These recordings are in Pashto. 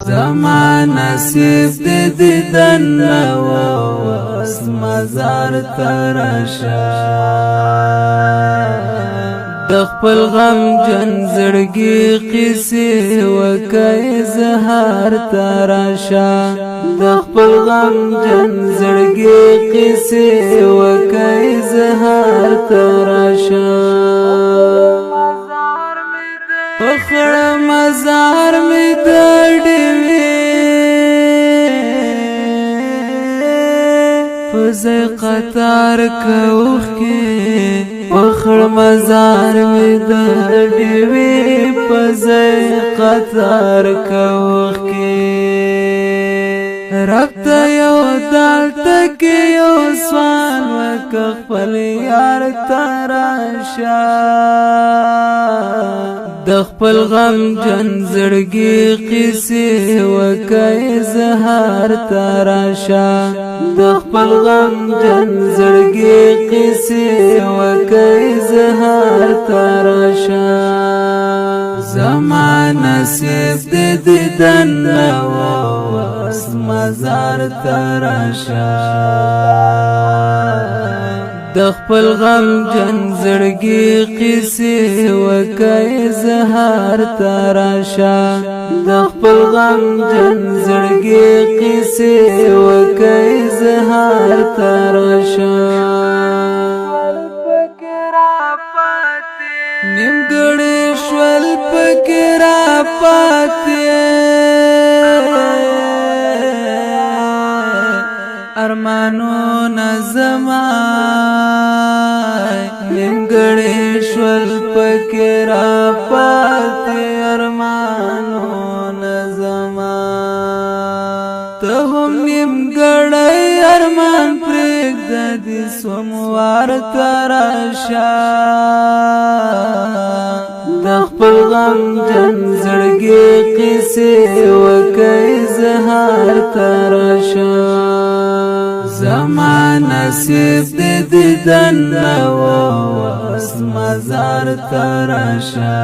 زما نصیب دې دیدن واس مزار ته راشه د خپل غم جن زړګي قصې وکه اظهار ته راشه د خپل غم جن زړګي قصې وکه اظهار ته راشه پخړ مزار می دړوي پزې قطار کوخ کې پخړ مزار می دړوي پزې قطار کوخ کې رب ته یو دالته کې یو سوال وک خپل یار تراشه د خپل غم جن زړګي قصې وکه اظهار تراشه د خپل غم جن زړګي قصې وکه اظهار تراشه زما نصیب دې دیدن واس مزار تراشه د خپل غم جن زړګي قصې وکه اظهار تراشه د خپل غم جن زړګي قصې وکه اظهار تراشه نیمګړی شول پکې را پاتې ارمانونه زما نیمګړی شول پکې را پاتې ارمانونه زما ته هم نیمګړی ارمان پرېږده دې سوموار ته راشه د خپل غم جن زړګي قصې وکه اظهار تراشه زما نصیب دې دیدن واس مزار تراشه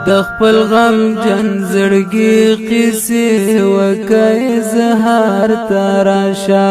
د خپل غم جن زړګي قصې وکه اظهار تراشه